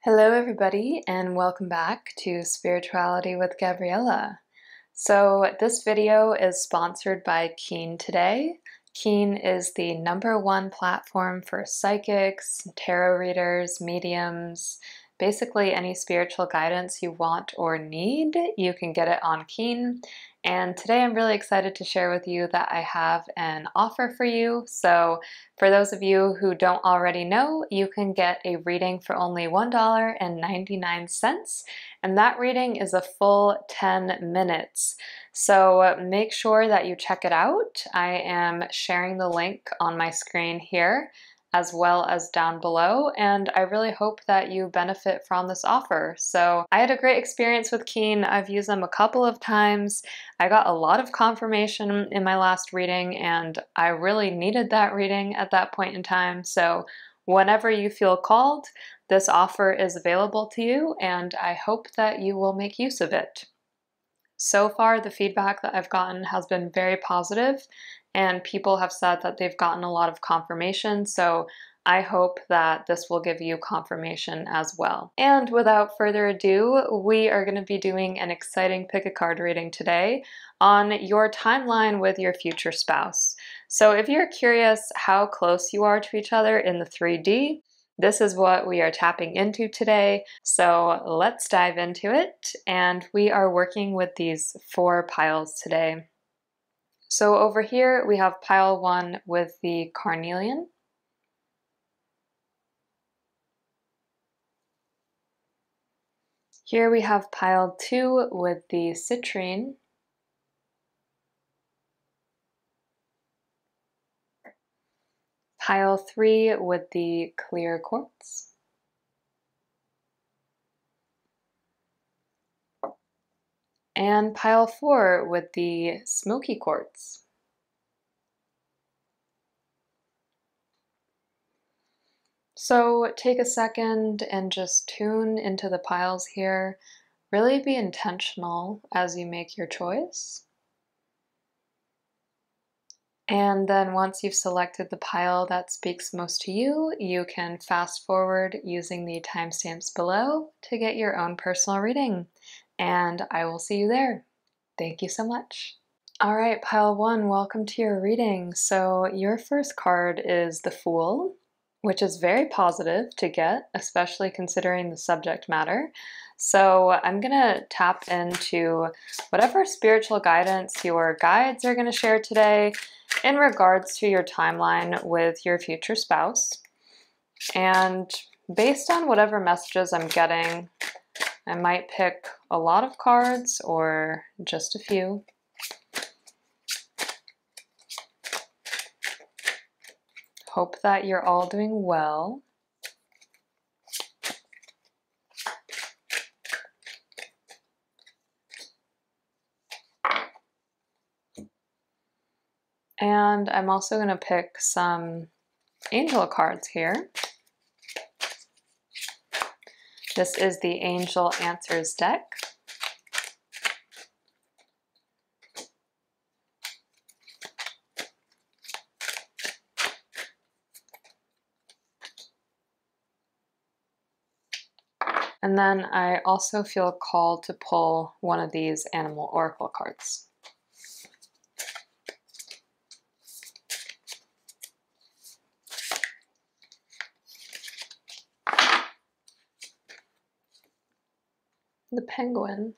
Hello, everybody, and welcome back to Spirituality with Gabriella. So, this video is sponsored by Keen today. Keen is the #1 platform for psychics, tarot readers, mediums, basically any spiritual guidance you want or need. You can get it on Keen. And today I'm really excited to share with you that I have an offer for you. So for those of you who don't already know, you can get a reading for only $1.99, and that reading is a full 10 minutes. So make sure that you check it out. I am sharing the link on my screen here as well as down below, and I really hope that you benefit from this offer. So I had a great experience with Keen. I've used them a couple of times. I got a lot of confirmation in my last reading, and I really needed that reading at that point in time. So whenever you feel called, this offer is available to you, and I hope that you will make use of it. So far, the feedback that I've gotten has been very positive, and people have said that they've gotten a lot of confirmation, so I hope that this will give you confirmation as well. And without further ado, we are going to be doing an exciting pick a card reading today on your timeline with your future spouse. So if you're curious how close you are to each other in the 3D, this is what we are tapping into today. So let's dive into it. And we are working with these 4 piles today. So over here we have pile 1 with the Carnelian. Here we have pile 2 with the Citrine. Pile 3 with the clear quartz. And pile 4 with the smoky quartz. So take a second and just tune into the piles here. Really be intentional as you make your choice. And then once you've selected the pile that speaks most to you, you can fast forward using the timestamps below to get your own personal reading. And I will see you there. Thank you so much. All right, pile 1, welcome to your reading. So your first card is the Fool, which is very positive to get, especially considering the subject matter. So I'm gonna tap into whatever spiritual guidance your guides are gonna share today in regards to your timeline with your future spouse. And based on whatever messages I'm getting, I might pick a lot of cards or just a few. Hope that you're all doing well. And I'm also going to pick some angel cards here. This is the Angel Answers deck. And then I also feel called to pull one of these Animal Oracle cards. The Penguin.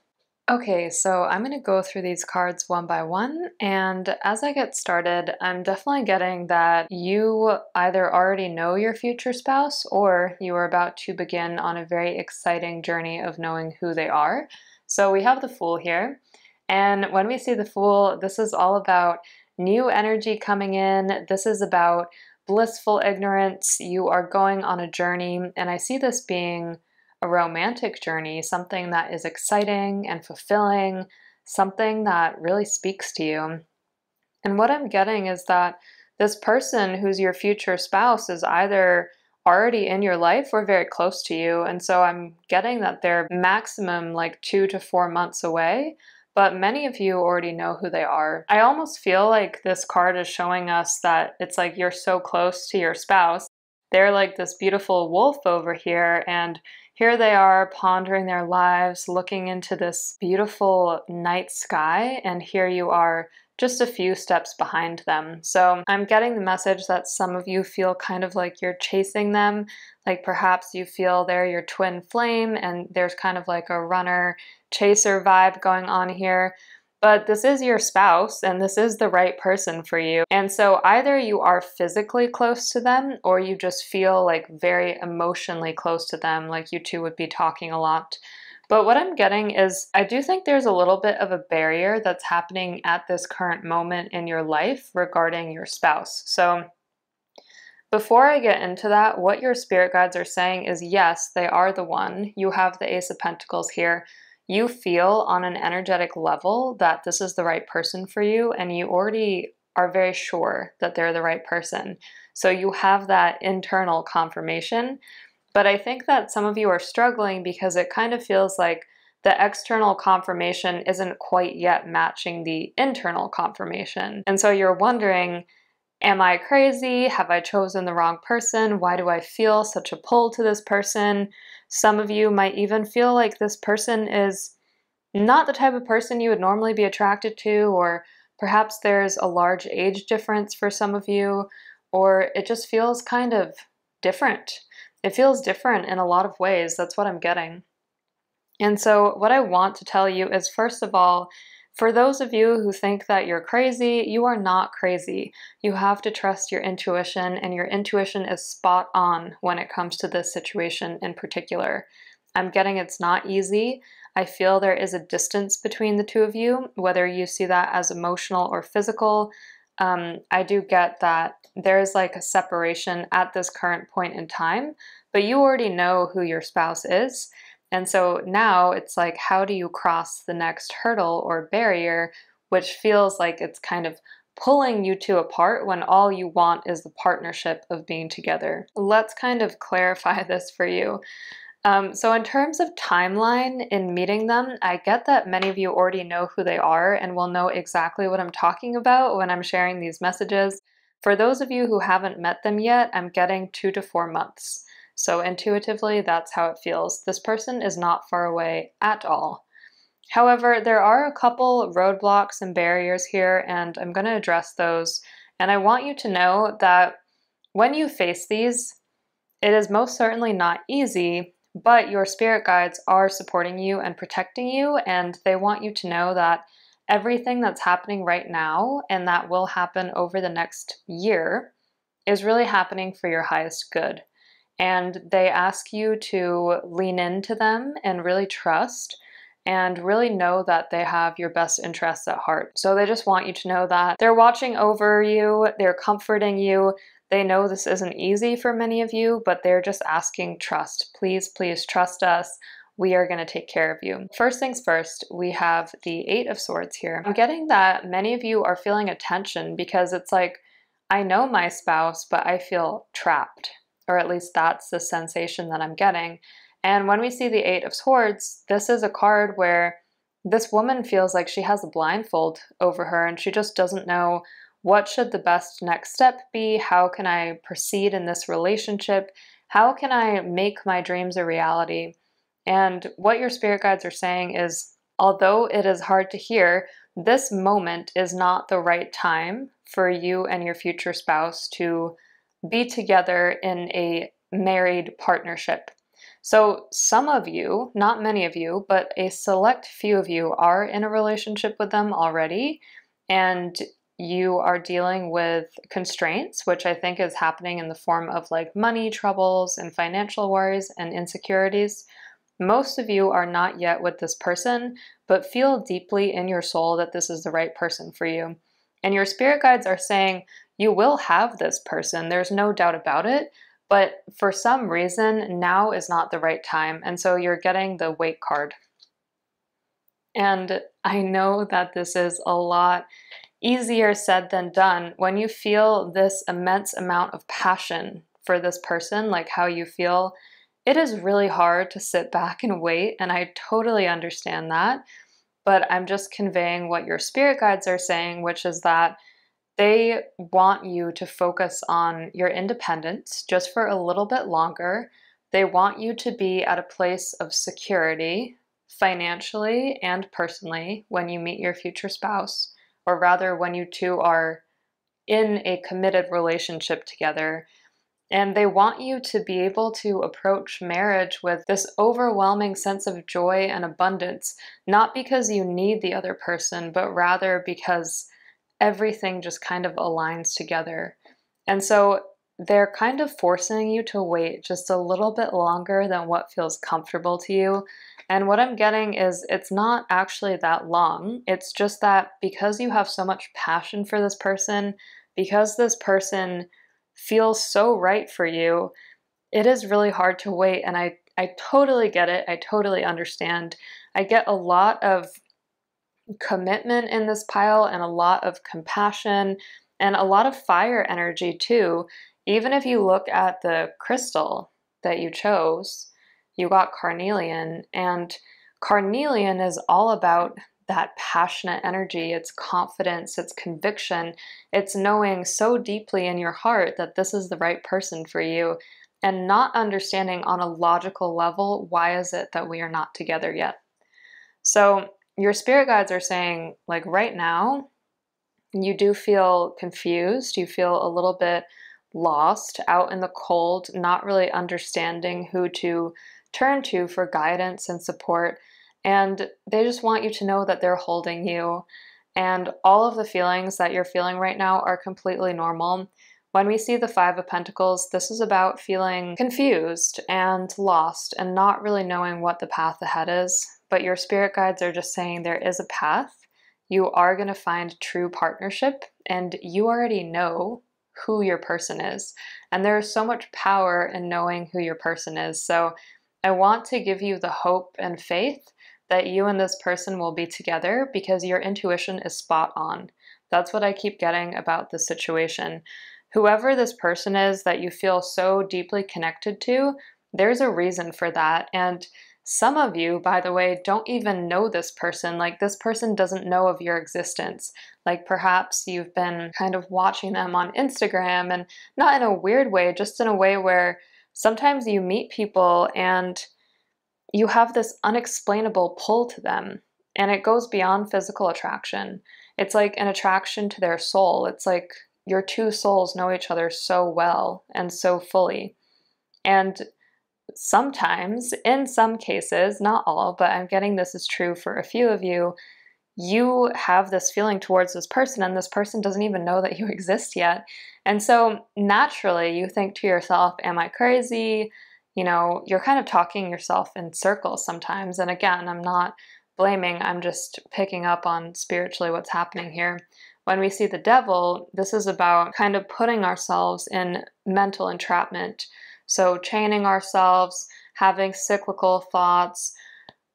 Okay, so I'm going to go through these cards one by one, and as I get started, I'm definitely getting that you either already know your future spouse or you are about to begin on a very exciting journey of knowing who they are. So we have the Fool here, and when we see the Fool, this is all about new energy coming in. This is about blissful ignorance. You are going on a journey, and I see this being a romantic journey, something that is exciting and fulfilling, something that really speaks to you. And what I'm getting is that this person who's your future spouse is either already in your life or very close to you. And so I'm getting that they're maximum like 2 to 4 months away, but many of you already know who they are. I almost feel like this card is showing us that it's like you're so close to your spouse. They're like this beautiful wolf over here, and here they are pondering their lives, looking into this beautiful night sky, and here you are just a few steps behind them. So I'm getting the message that some of you feel kind of like you're chasing them, like perhaps you feel they're your twin flame and there's kind of like a runner chaser vibe going on here. But this is your spouse and this is the right person for you. And so either you are physically close to them or you just feel like very emotionally close to them, like you two would be talking a lot. But what I'm getting is I do think there's a little bit of a barrier that's happening at this current moment in your life regarding your spouse. So before I get into that, what your spirit guides are saying is yes, they are the one. You have the Ace of Pentacles here. You feel on an energetic level that this is the right person for you, and you already are very sure that they're the right person. So you have that internal confirmation. But I think that some of you are struggling because it kind of feels like the external confirmation isn't quite yet matching the internal confirmation. And so you're wondering, am I crazy? Have I chosen the wrong person? Why do I feel such a pull to this person? Some of you might even feel like this person is not the type of person you would normally be attracted to, or perhaps there's a large age difference for some of you, or it just feels kind of different. It feels different in a lot of ways. That's what I'm getting. And so what I want to tell you is, first of all, for those of you who think that you're crazy, you are not crazy. You have to trust your intuition, and your intuition is spot on when it comes to this situation in particular. I'm getting it's not easy. I feel there is a distance between the two of you, whether you see that as emotional or physical. I do get that there's like a separation at this current point in time, but you already know who your spouse is. And so now it's like, how do you cross the next hurdle or barrier, which feels like it's kind of pulling you two apart when all you want is the partnership of being together? Let's kind of clarify this for you. So in terms of timeline in meeting them, I get that many of you already know who they are and will know exactly what I'm talking about when I'm sharing these messages. For those of you who haven't met them yet, I'm getting 2 to 4 months. So intuitively, that's how it feels. This person is not far away at all. However, there are a couple roadblocks and barriers here, and I'm going to address those. And I want you to know that when you face these, it is most certainly not easy, but your spirit guides are supporting you and protecting you, and they want you to know that everything that's happening right now and that will happen over the next year is really happening for your highest good. And they ask you to lean into them and really trust and really know that they have your best interests at heart. So they just want you to know that they're watching over you, they're comforting you. They know this isn't easy for many of you, but they're just asking trust. Please, please trust us. We are going to take care of you. First things first, we have the 8 of Swords here. I'm getting that many of you are feeling a tension because it's like, I know my spouse, but I feel trapped. Or at least that's the sensation that I'm getting. And when we see the 8 of Swords, this is a card where this woman feels like she has a blindfold over her and she just doesn't know what should the best next step be. How can I proceed in this relationship? How can I make my dreams a reality? And what your spirit guides are saying is, although it is hard to hear, this moment is not the right time for you and your future spouse to be together in a married partnership. So some of you, not many of you, but a select few of you are in a relationship with them already, and you are dealing with constraints, which I think is happening in the form of like money troubles and financial worries and insecurities. Most of you are not yet with this person, but feel deeply in your soul that this is the right person for you. And your spirit guides are saying, you will have this person, there's no doubt about it, but for some reason, now is not the right time. And so you're getting the wait card. And I know that this is a lot easier said than done. When you feel this immense amount of passion for this person, like how you feel, it is really hard to sit back and wait, and I totally understand that. But I'm just conveying what your spirit guides are saying, which is that they want you to focus on your independence just for a little bit longer, They want you to be at a place of security, financially and personally, when you meet your future spouse, or rather, when you two are in a committed relationship together. And they want you to be able to approach marriage with this overwhelming sense of joy and abundance, not because you need the other person, but rather because everything just kind of aligns together. And so they're kind of forcing you to wait just a little bit longer than what feels comfortable to you. And what I'm getting is it's not actually that long. It's just that because you have so much passion for this person, because this person feels so right for you, it is really hard to wait. And I totally get it. I totally understand. I get a lot of commitment in this pile and a lot of compassion and a lot of fire energy too. Even if you look at the crystal that you chose, you got Carnelian, and Carnelian is all about that passionate energy. It's confidence, it's conviction, it's knowing so deeply in your heart that this is the right person for you and not understanding on a logical level, why is it that we are not together yet? So your spirit guides are saying, like right now, you do feel confused, you feel a little bit lost out in the cold, not really understanding who to turn to for guidance and support. And they just want you to know that they're holding you. And all of the feelings that you're feeling right now are completely normal. When we see the Five of Pentacles, this is about feeling confused and lost and not really knowing what the path ahead is. But your spirit guides are just saying there is a path. You are going to find true partnership, and you already know who your person is. And there is so much power in knowing who your person is. So I want to give you the hope and faith that you and this person will be together because your intuition is spot on. That's what I keep getting about this situation. Whoever this person is that you feel so deeply connected to, there's a reason for that. And some of you, by the way, don't even know this person. Like, this person doesn't know of your existence. Like, perhaps you've been kind of watching them on Instagram, and not in a weird way, just in a way where sometimes you meet people and you have this unexplainable pull to them, and it goes beyond physical attraction. It's like an attraction to their soul. It's like your two souls know each other so well and so fully. And sometimes, in some cases, not all, but I'm getting this is true for a few of you, you have this feeling towards this person and this person doesn't even know that you exist yet. And so naturally you think to yourself, am I crazy? You know, you're kind of talking yourself in circles sometimes. And again, I'm not blaming, I'm just picking up on spiritually what's happening here. When we see the devil, this is about kind of putting ourselves in mental entrapment. So chaining ourselves, having cyclical thoughts,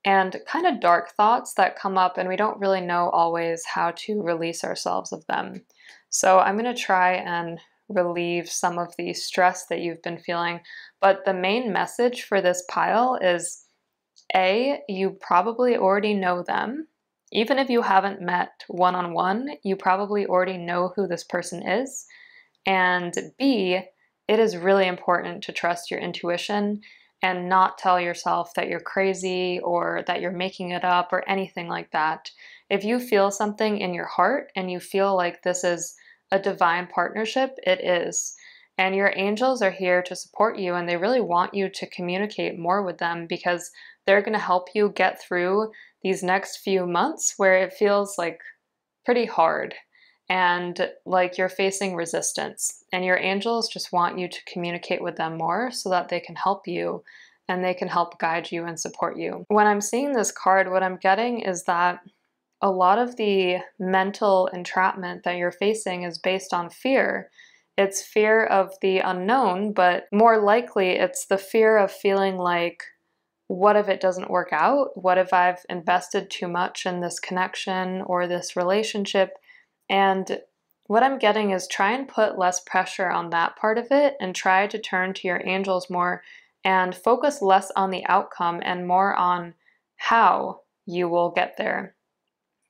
and kind of dark thoughts that come up, and we don't really know always how to release ourselves of them. So I'm going to try and relieve some of the stress that you've been feeling. But the main message for this pile is, A, you probably already know them. Even if you haven't met one-on-one, you probably already know who this person is. And B, it is really important to trust your intuition and not tell yourself that you're crazy or that you're making it up or anything like that. If you feel something in your heart and you feel like this is a divine partnership, it is. And your angels are here to support you, and they really want you to communicate more with them because they're going to help you get through these next few months where it feels like pretty hard and like you're facing resistance. And your angels just want you to communicate with them more so that they can help you and they can help guide you and support you. When I'm seeing this card, what I'm getting is that a lot of the mental entrapment that you're facing is based on fear. It's fear of the unknown, but more likely it's the fear of feeling like, what if it doesn't work out? What if I've invested too much in this connection or this relationship? And what I'm getting is try and put less pressure on that part of it and try to turn to your angels more and focus less on the outcome and more on how you will get there.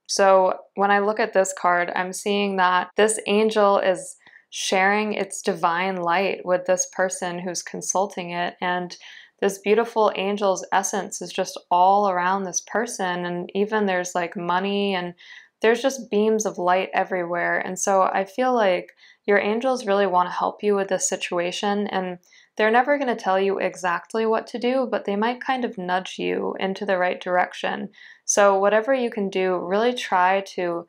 So when I look at this card, I'm seeing that this angel is sharing its divine light with this person who's consulting it, and this beautiful angel's essence is just all around this person. And even there's like money and there's just beams of light everywhere. And so I feel like your angels really want to help you with this situation. And they're never going to tell you exactly what to do, but they might kind of nudge you into the right direction. So whatever you can do, really try to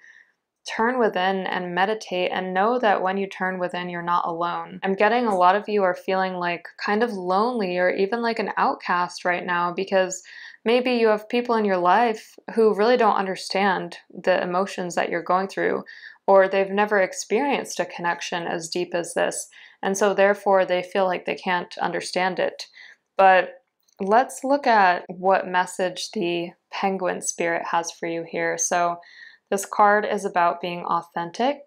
turn within and meditate and know that when you turn within, you're not alone. I'm getting a lot of you are feeling like kind of lonely or even like an outcast right now because maybe you have people in your life who really don't understand the emotions that you're going through, or they've never experienced a connection as deep as this. And so therefore they feel like they can't understand it. But let's look at what message the penguin spirit has for you here. So this card is about being authentic,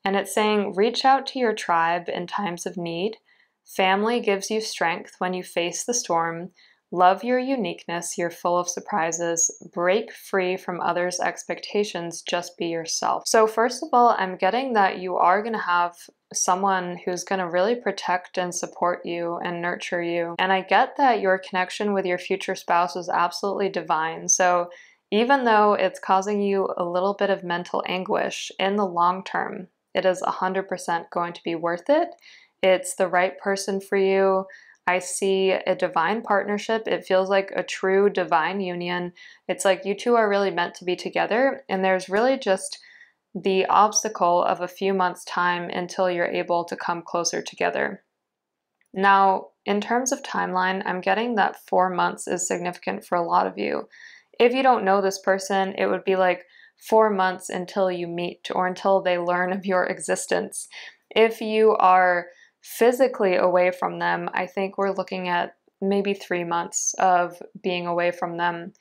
and it's saying reach out to your tribe in times of need. Family gives you strength when you face the storm. Love your uniqueness, you're full of surprises. Break free from others' expectations, just be yourself. So first of all, I'm getting that you are going to have someone who's going to really protect and support you and nurture you. And I get that your connection with your future spouse is absolutely divine. So even though it's causing you a little bit of mental anguish, in the long term, it is 100% going to be worth it. It's the right person for you. I see a divine partnership. It feels like a true divine union. It's like you two are really meant to be together, and there's really just the obstacle of a few months' time until you're able to come closer together. Now, in terms of timeline, I'm getting that 4 months is significant for a lot of you. If you don't know this person, it would be like 4 months until you meet or until they learn of your existence. If you are physically away from them, I think we're looking at maybe 3 months of being away from them.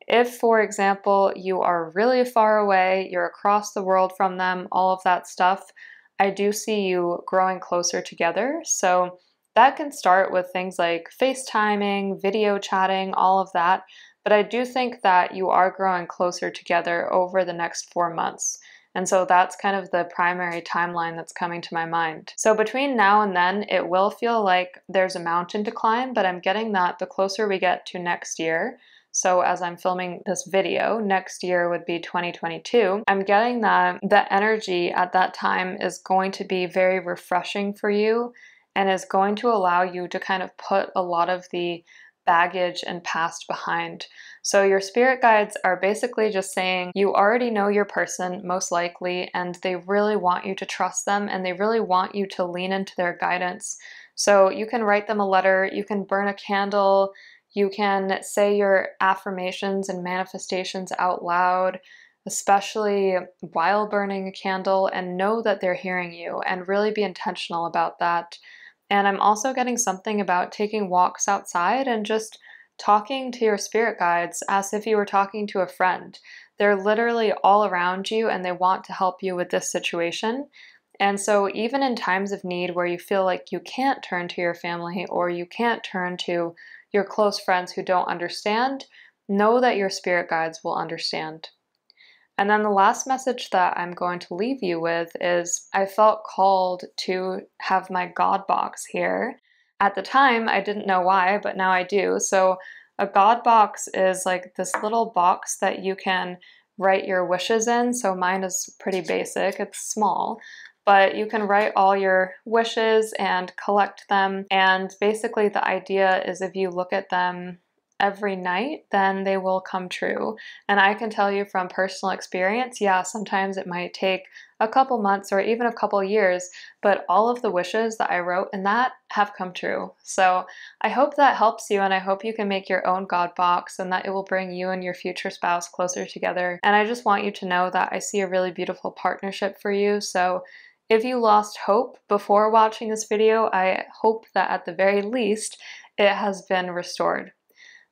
If, for example, you are really far away, you're across the world from them, all of that stuff, I do see you growing closer together. So that can start with things like FaceTiming, video chatting, all of that. But I do think that you are growing closer together over the next 4 months. And so that's kind of the primary timeline that's coming to my mind. So between now and then, it will feel like there's a mountain to climb, but I'm getting that the closer we get to next year, so as I'm filming this video, next year would be 2022, I'm getting that the energy at that time is going to be very refreshing for you and is going to allow you to kind of put a lot of the baggage and past behind. So your spirit guides are basically just saying you already know your person most likely, and they really want you to trust them and they really want you to lean into their guidance. So you can write them a letter, you can burn a candle, you can say your affirmations and manifestations out loud, especially while burning a candle, and know that they're hearing you and really be intentional about that. And I'm also getting something about taking walks outside and just talking to your spirit guides as if you were talking to a friend. They're literally all around you and they want to help you with this situation. And so even in times of need where you feel like you can't turn to your family or you can't turn to your close friends who don't understand, know that your spirit guides will understand. And then the last message that I'm going to leave you with is I felt called to have my God box here. At the time, I didn't know why, but now I do. So a God box is like this little box that you can write your wishes in. So mine is pretty basic, it's small, but you can write all your wishes and collect them. And basically the idea is if you look at them every night, then they will come true. And I can tell you from personal experience, yeah, sometimes it might take a couple months or even a couple years, but all of the wishes that I wrote in that have come true. So I hope that helps you, and I hope you can make your own God box and that it will bring you and your future spouse closer together. And I just want you to know that I see a really beautiful partnership for you. So if you lost hope before watching this video, I hope that at the very least, it has been restored.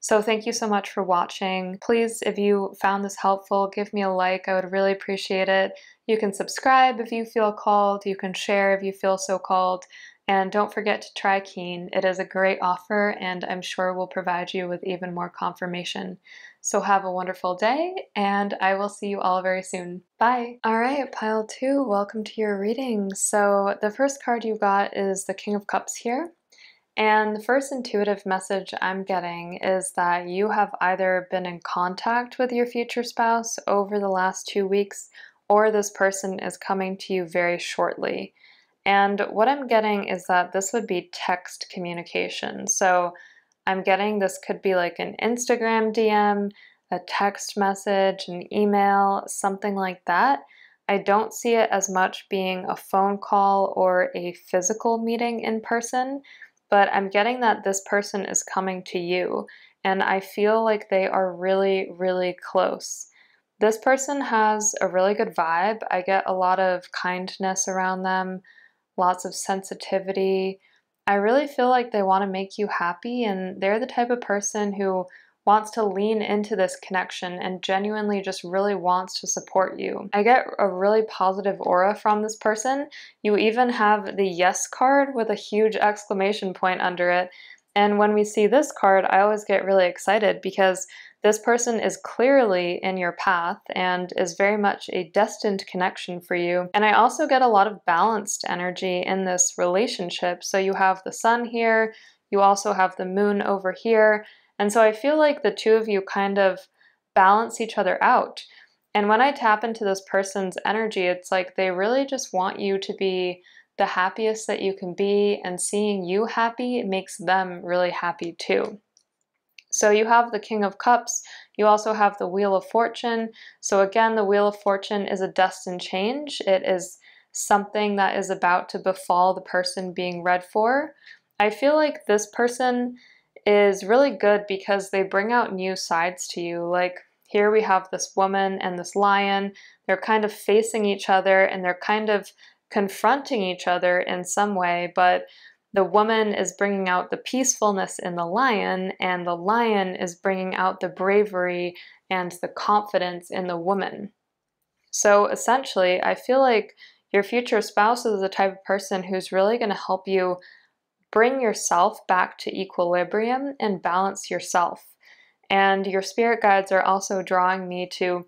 So thank you so much for watching. Please, if you found this helpful, give me a like. I would really appreciate it. You can subscribe if you feel called. You can share if you feel so called. And don't forget to try Keen. It is a great offer, and I'm sure will provide you with even more confirmation. So have a wonderful day, and I will see you all very soon. Bye! Alright, pile 2, welcome to your reading. So the first card you got is the King of Cups here. And the first intuitive message I'm getting is that you have either been in contact with your future spouse over the last 2 weeks, or this person is coming to you very shortly. And what I'm getting is that this would be text communication. So I'm getting this could be like an Instagram DM, a text message, an email, something like that. I don't see it as much being a phone call or a physical meeting in person, but I'm getting that this person is coming to you, and I feel like they are really, really close. This person has a really good vibe. I get a lot of kindness around them, lots of sensitivity. I really feel like they want to make you happy, and they're the type of person who wants to lean into this connection and genuinely just really wants to support you. I get a really positive aura from this person. You even have the yes card with a huge exclamation point under it. And when we see this card, I always get really excited because this person is clearly in your path and is very much a destined connection for you. And I also get a lot of balanced energy in this relationship. So you have the sun here, you also have the moon over here. And so I feel like the two of you kind of balance each other out. And when I tap into this person's energy, it's like they really just want you to be the happiest that you can be, and seeing you happy makes them really happy too. So you have the King of Cups, you also have the Wheel of Fortune. So again, the Wheel of Fortune is a destined change. It is something that is about to befall the person being read for. I feel like this person is really good because they bring out new sides to you. Like here we have this woman and this lion. They're kind of facing each other and they're kind of confronting each other in some way, but the woman is bringing out the peacefulness in the lion, and the lion is bringing out the bravery and the confidence in the woman. So essentially, I feel like your future spouse is the type of person who's really going to help you bring yourself back to equilibrium and balance yourself. And your spirit guides are also drawing me to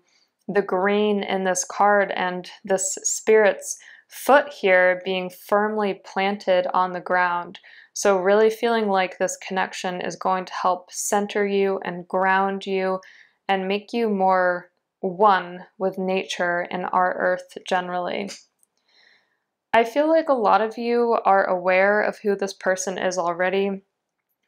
the green in this card and this spirit's foot here being firmly planted on the ground. So really feeling like this connection is going to help center you and ground you and make you more one with nature and our earth generally. I feel like a lot of you are aware of who this person is already.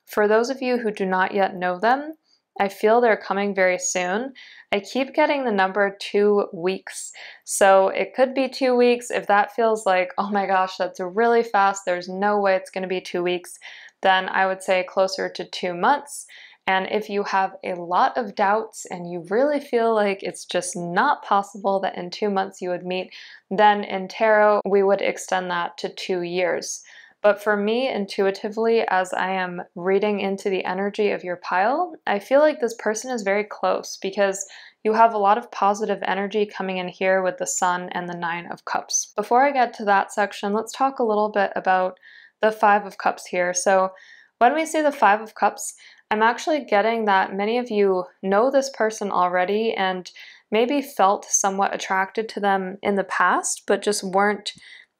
For those of you who do not yet know them, I feel they're coming very soon. I keep getting the number 2 weeks. So it could be 2 weeks. If that feels like, oh my gosh, that's really fast, there's no way it's going to be 2 weeks, then I would say closer to 2 months. And if you have a lot of doubts and you really feel like it's just not possible that in 2 months you would meet, then in tarot, we would extend that to 2 years. But for me, intuitively, as I am reading into the energy of your pile, I feel like this person is very close because you have a lot of positive energy coming in here with the Sun and the Nine of Cups. Before I get to that section, let's talk a little bit about the Five of Cups here. So when we see the Five of Cups, I'm actually getting that many of you know this person already and maybe felt somewhat attracted to them in the past, but just weren't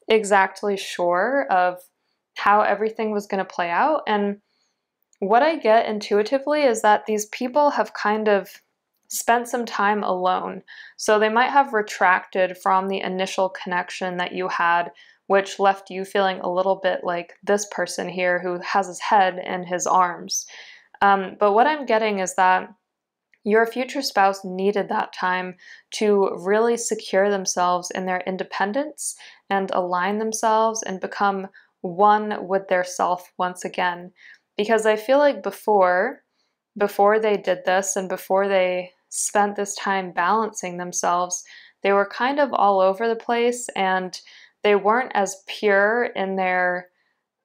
exactly sure of how everything was going to play out. And what I get intuitively is that these people have kind of spent some time alone. So they might have retracted from the initial connection that you had, which left you feeling a little bit like this person here who has his head in his arms. But what I'm getting is that your future spouse needed that time to really secure themselves in their independence and align themselves and become one with their self once again. Because I feel like before they did this and before they spent this time balancing themselves, they were kind of all over the place and they weren't as pure in their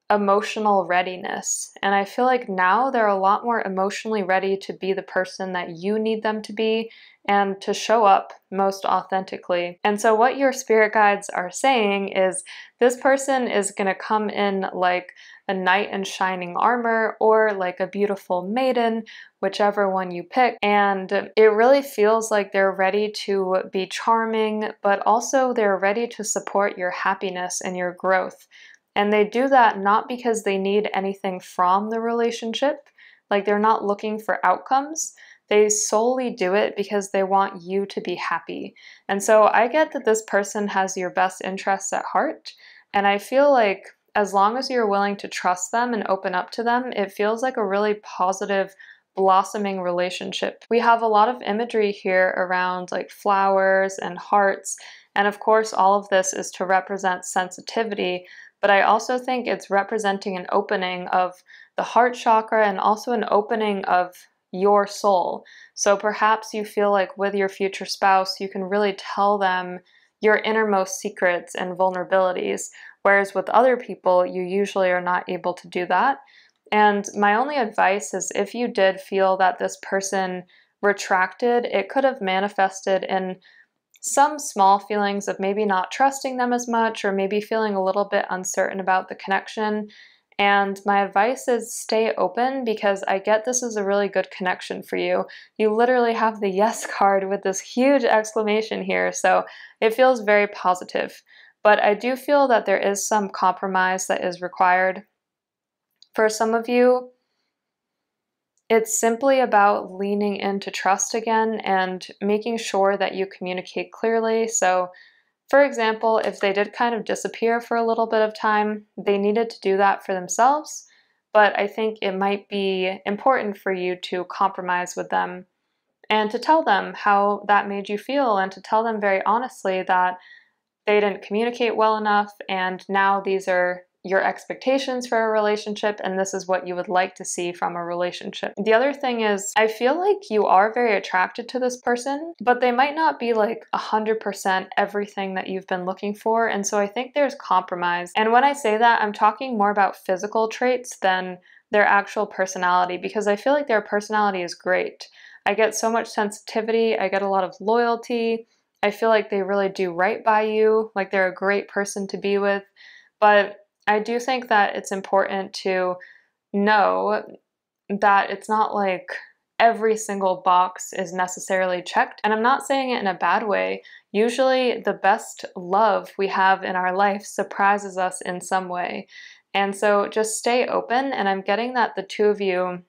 emotional readiness. And I feel like now they're a lot more emotionally ready to be the person that you need them to be and to show up most authentically. And so what your spirit guides are saying is this person is going to come in like a knight in shining armor or like a beautiful maiden, whichever one you pick. And it really feels like they're ready to be charming, but also they're ready to support your happiness and your growth. And they do that not because they need anything from the relationship, like they're not looking for outcomes. They solely do it because they want you to be happy. And so I get that this person has your best interests at heart. And I feel like as long as you're willing to trust them and open up to them, it feels like a really positive, blossoming relationship. We have a lot of imagery here around like flowers and hearts. And of course, all of this is to represent sensitivity. But I also think it's representing an opening of the heart chakra and also an opening of your soul. So perhaps you feel like with your future spouse, you can really tell them your innermost secrets and vulnerabilities, whereas with other people, you usually are not able to do that. And my only advice is if you did feel that this person retracted, it could have manifested in some small feelings of maybe not trusting them as much or maybe feeling a little bit uncertain about the connection. And my advice is stay open because I get this is a really good connection for you. You literally have the yes card with this huge exclamation here, so it feels very positive. But I do feel that there is some compromise that is required. For some of you, it's simply about leaning into trust again and making sure that you communicate clearly. So, for example, if they did kind of disappear for a little bit of time, they needed to do that for themselves, but I think it might be important for you to compromise with them and to tell them how that made you feel and to tell them very honestly that they didn't communicate well enough and now these are your expectations for a relationship and this is what you would like to see from a relationship. The other thing is, I feel like you are very attracted to this person, but they might not be like 100% everything that you've been looking for, and so I think there's compromise. And when I say that, I'm talking more about physical traits than their actual personality, because I feel like their personality is great. I get so much sensitivity, I get a lot of loyalty, I feel like they really do right by you, like they're a great person to be with, but I do think that it's important to know that it's not like every single box is necessarily checked. And I'm not saying it in a bad way. Usually the best love we have in our life surprises us in some way. And so just stay open. And I'm getting that the two of you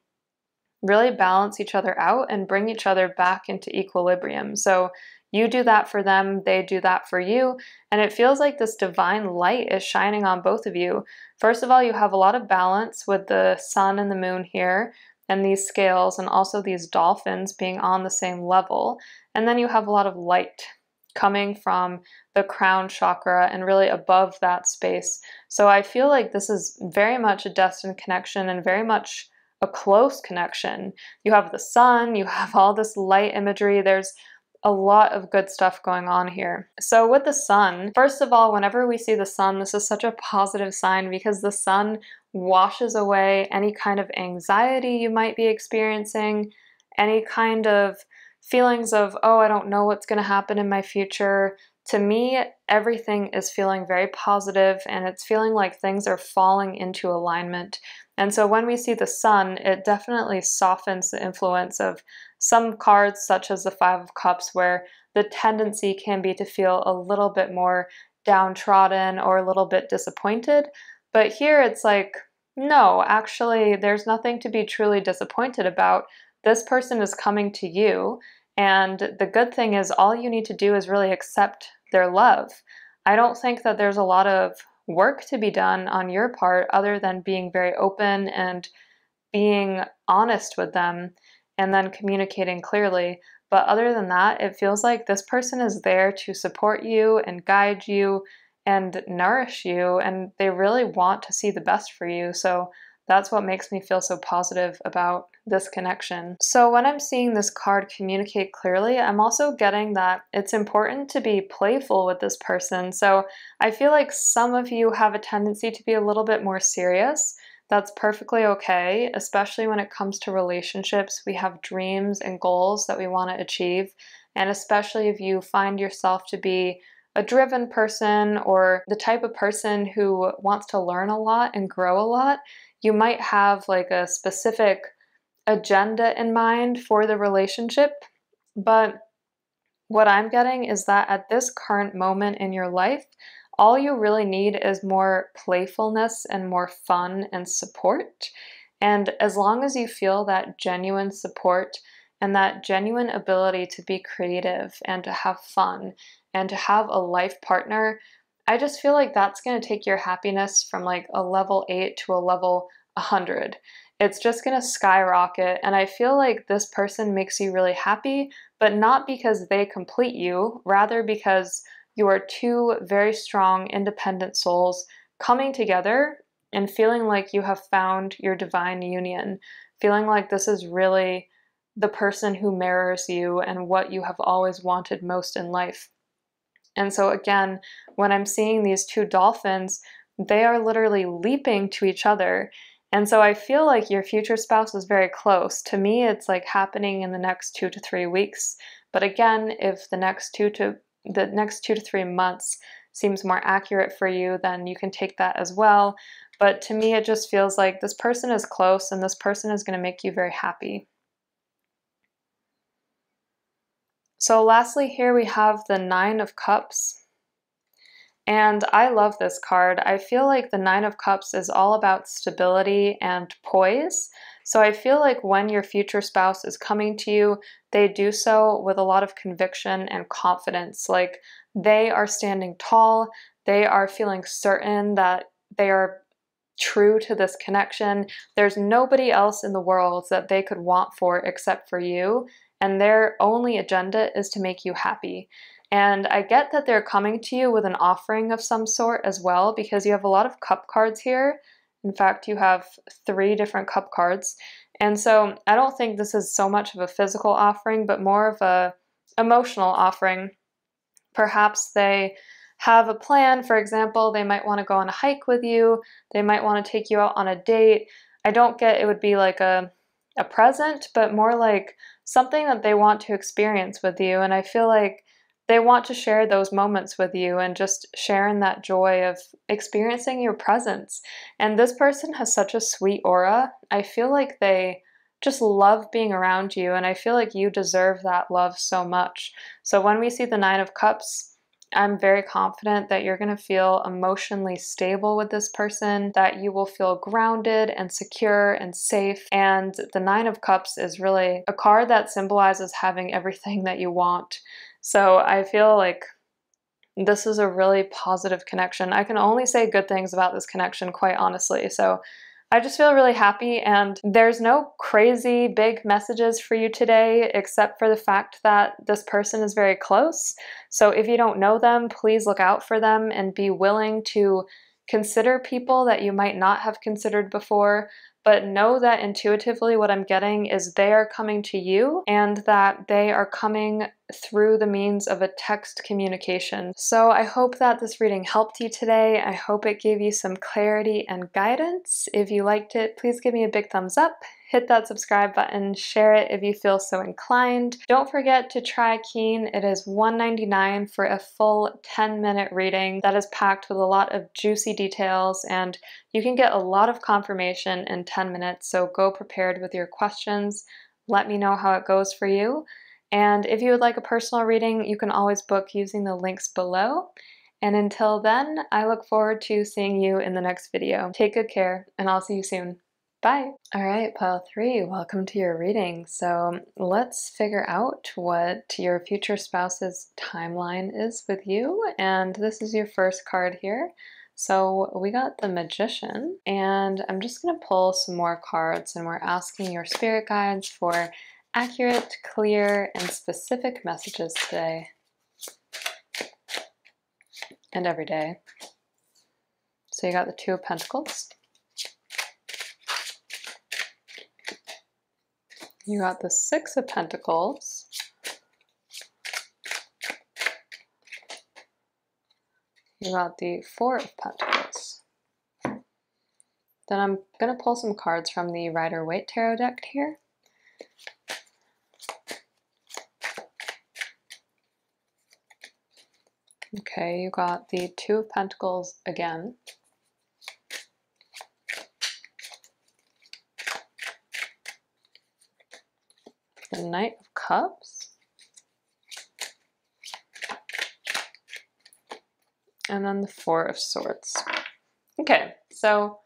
really balance each other out and bring each other back into equilibrium. So you do that for them, they do that for you, and it feels like this divine light is shining on both of you. First of all, you have a lot of balance with the sun and the moon here, and these scales, and also these dolphins being on the same level. And then you have a lot of light coming from the crown chakra and really above that space. So I feel like this is very much a destined connection and very much a close connection. You have the sun, you have all this light imagery, there's a lot of good stuff going on here. So with the sun, first of all, whenever we see the sun, this is such a positive sign because the sun washes away any kind of anxiety you might be experiencing, any kind of feelings of, oh, I don't know what's going to happen in my future. To me, everything is feeling very positive and it's feeling like things are falling into alignment. And so when we see the sun, it definitely softens the influence of some cards, such as the Five of Cups, where the tendency can be to feel a little bit more downtrodden or a little bit disappointed. But here it's like, no, actually, there's nothing to be truly disappointed about. This person is coming to you, and the good thing is all you need to do is really accept their love. I don't think that there's a lot of work to be done on your part other than being very open and being honest with them and then communicating clearly. But other than that, it feels like this person is there to support you and guide you and nourish you, and they really want to see the best for you. So that's what makes me feel so positive about this connection. So when I'm seeing this card communicate clearly, I'm also getting that it's important to be playful with this person. So I feel like some of you have a tendency to be a little bit more serious. That's perfectly okay, especially when it comes to relationships. We have dreams and goals that we want to achieve, and especially if you find yourself to be a driven person or the type of person who wants to learn a lot and grow a lot, you might have like a specific agenda in mind for the relationship. But what I'm getting is that at this current moment in your life, all you really need is more playfulness and more fun and support. And as long as you feel that genuine support and that genuine ability to be creative and to have fun and to have a life partner, I just feel like that's going to take your happiness from like a level 8 to a level 100. It's just going to skyrocket. And I feel like this person makes you really happy, but not because they complete you, rather because you are two very strong, independent souls coming together and feeling like you have found your divine union, feeling like this is really the person who mirrors you and what you have always wanted most in life. And so again, when I'm seeing these two dolphins, they are literally leaping to each other. And so I feel like your future spouse is very close. To me, it's like happening in the next 2 to 3 weeks. But again, if the next 2 to 3 months seems more accurate for you, then you can take that as well. But to me, it just feels like this person is close and this person is going to make you very happy. So lastly, here we have the Nine of Cups. And I love this card. I feel like the Nine of Cups is all about stability and poise. So I feel like when your future spouse is coming to you, they do so with a lot of conviction and confidence. Like they are standing tall, they are feeling certain that they are true to this connection. There's nobody else in the world that they could want for except for you, and their only agenda is to make you happy. And I get that they're coming to you with an offering of some sort as well, because you have a lot of cup cards here. In fact, you have 3 different cup cards. And so I don't think this is so much of a physical offering, but more of a emotional offering. Perhaps they have a plan. For example, they might want to go on a hike with you. They might want to take you out on a date. I don't get it would be like a present, but more like something that they want to experience with you. And I feel like they want to share those moments with you and just share in that joy of experiencing your presence. And this person has such a sweet aura. I feel like they just love being around you, and I feel like you deserve that love so much. So when we see the Nine of Cups, I'm very confident that you're going to feel emotionally stable with this person, that you will feel grounded and secure and safe. And the Nine of Cups is really a card that symbolizes having everything that you want. So I feel like this is a really positive connection. I can only say good things about this connection, quite honestly. So I just feel really happy, and there's no crazy big messages for you today except for the fact that this person is very close. So if you don't know them, please look out for them and be willing to consider people that you might not have considered before. But know that intuitively what I'm getting is they are coming to you, and that they are coming through the means of a text communication. So I hope that this reading helped you today. I hope it gave you some clarity and guidance. If you liked it, please give me a big thumbs up. Hit that subscribe button, share it if you feel so inclined. Don't forget to try Keen. It is $1.99 for a full 10-minute reading that is packed with a lot of juicy details, and you can get a lot of confirmation in 10 minutes, so go prepared with your questions. Let me know how it goes for you. And if you would like a personal reading, you can always book using the links below. And until then, I look forward to seeing you in the next video. Take good care, and I'll see you soon. Bye! Alright, pile 3, welcome to your reading. So let's figure out what your future spouse's timeline is with you. And this is your first card here. So we got the Magician, and I'm just going to pull some more cards, and we're asking your spirit guides for accurate, clear, and specific messages today and every day. So you got the Two of Pentacles. You got the Six of Pentacles. You got the Four of Pentacles. Then I'm going to pull some cards from the Rider-Waite Tarot deck here. Okay, you got the Two of Pentacles again. The Knight of Cups. and then the Four of Swords. Okay, so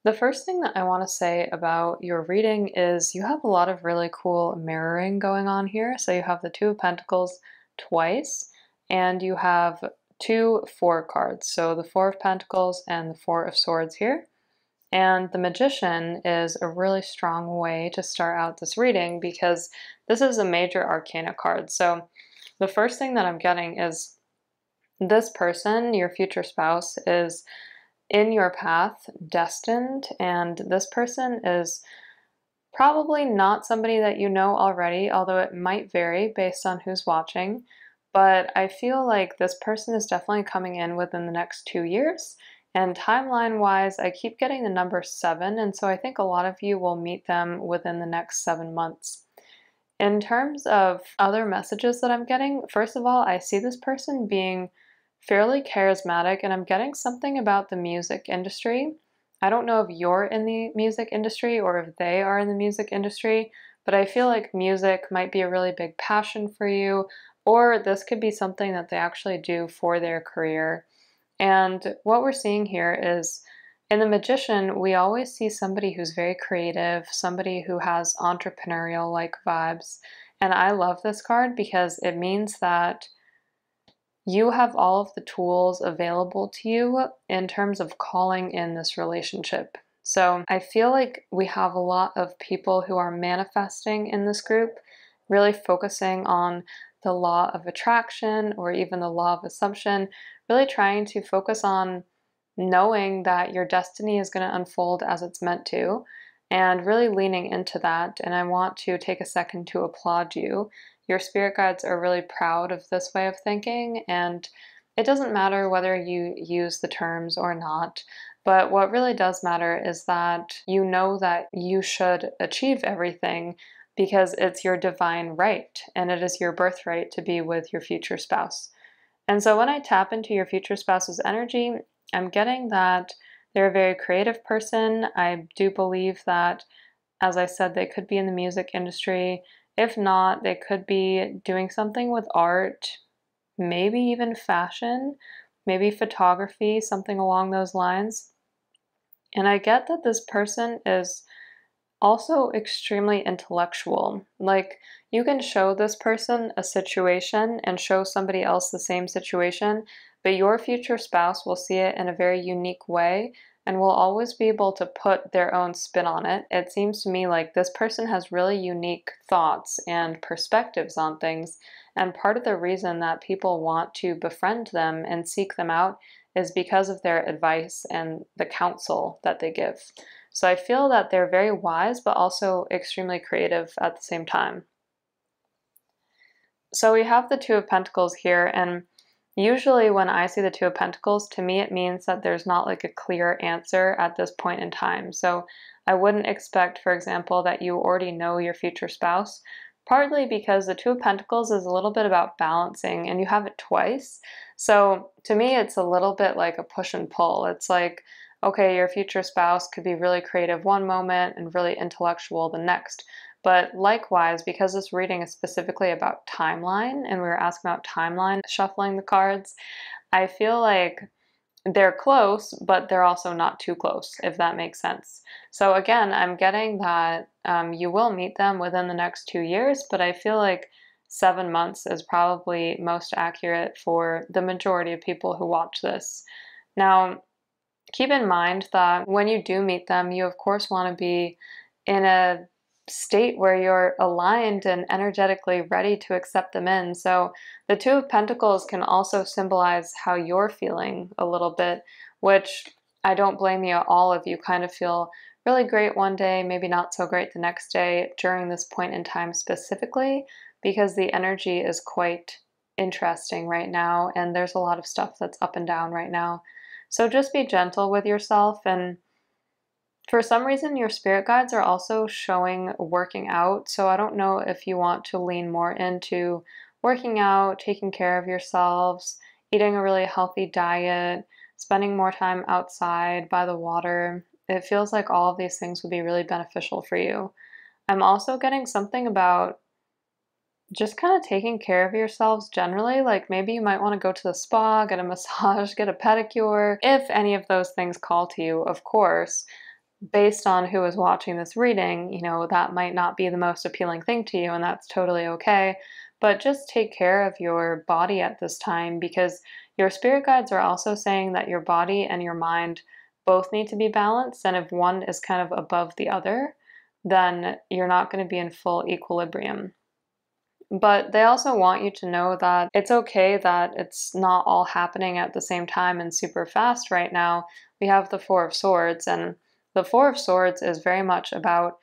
the first thing that I want to say about your reading is you have a lot of really cool mirroring going on here. So you have the Two of Pentacles twice, and you have two Four cards. So the Four of Pentacles and the Four of Swords here. And the Magician is a really strong way to start out this reading because this is a major arcana card. So the first thing that I'm getting is this person, your future spouse, is in your path, destined, and this person is probably not somebody that you know already, although it might vary based on who's watching. But I feel like this person is definitely coming in within the next 2 years. And timeline-wise, I keep getting the number 7, and so I think a lot of you will meet them within the next 7 months. In terms of other messages that I'm getting, first of all, I see this person being fairly charismatic, and I'm getting something about the music industry. I don't know if you're in the music industry or if they are in the music industry, but I feel like music might be a really big passion for you, or this could be something that they actually do for their career. And what we're seeing here is in the Magician, we always see somebody who's very creative, somebody who has entrepreneurial-like vibes. And I love this card because it means that you have all of the tools available to you in terms of calling in this relationship. So I feel like we have a lot of people who are manifesting in this group, really focusing on the law of attraction or even the law of assumption, really trying to focus on knowing that your destiny is going to unfold as it's meant to, and really leaning into that. And I want to take a second to applaud you. Your spirit guides are really proud of this way of thinking, and it doesn't matter whether you use the terms or not, but what really does matter is that you know that you should achieve everything because it's your divine right, and it is your birthright to be with your future spouse. And so when I tap into your future spouse's energy, I'm getting that they're a very creative person. I do believe that, as I said, they could be in the music industry. If not, they could be doing something with art, maybe even fashion, maybe photography, something along those lines. And I get that this person is also extremely intellectual. Like, you can show this person a situation and show somebody else the same situation, but your future spouse will see it in a very unique way and will always be able to put their own spin on it. It seems to me like this person has really unique thoughts and perspectives on things, and part of the reason that people want to befriend them and seek them out is because of their advice and the counsel that they give. So I feel that they're very wise, but also extremely creative at the same time. So we have the Two of Pentacles here, and usually when I see the Two of Pentacles, to me it means that there's not like a clear answer at this point in time. So I wouldn't expect, for example, that you already know your future spouse, partly because the Two of Pentacles is a little bit about balancing, and you have it twice. So to me, it's a little bit like a push and pull. It's like, okay, your future spouse could be really creative one moment and really intellectual the next. But likewise, because this reading is specifically about timeline, and we were asking about timeline, shuffling the cards, I feel like they're close, but they're also not too close, if that makes sense. So again, I'm getting that you will meet them within the next 2 years, but I feel like 7 months is probably most accurate for the majority of people who watch this. Now, keep in mind that when you do meet them, you of course want to be in a state where you're aligned and energetically ready to accept them in. So the Two of Pentacles can also symbolize how you're feeling a little bit, which I don't blame you at all if you kind of feel really great one day, maybe not so great the next day during this point in time specifically, because the energy is quite interesting right now, and there's a lot of stuff that's up and down right now. So just be gentle with yourself, and for some reason your spirit guides are also showing working out, so I don't know if you want to lean more into working out, taking care of yourselves, eating a really healthy diet, spending more time outside by the water. It feels like all of these things would be really beneficial for you. I'm also getting something about just kind of taking care of yourselves generally. Like maybe you might want to go to the spa, get a massage, get a pedicure, if any of those things call to you, of course. Based on who is watching this reading, you know, that might not be the most appealing thing to you, and that's totally okay. But just take care of your body at this time because your spirit guides are also saying that your body and your mind both need to be balanced. And if one is kind of above the other, then you're not going to be in full equilibrium. But they also want you to know that it's okay that it's not all happening at the same time and super fast right now. We have the Four of Swords, and the Four of Swords is very much about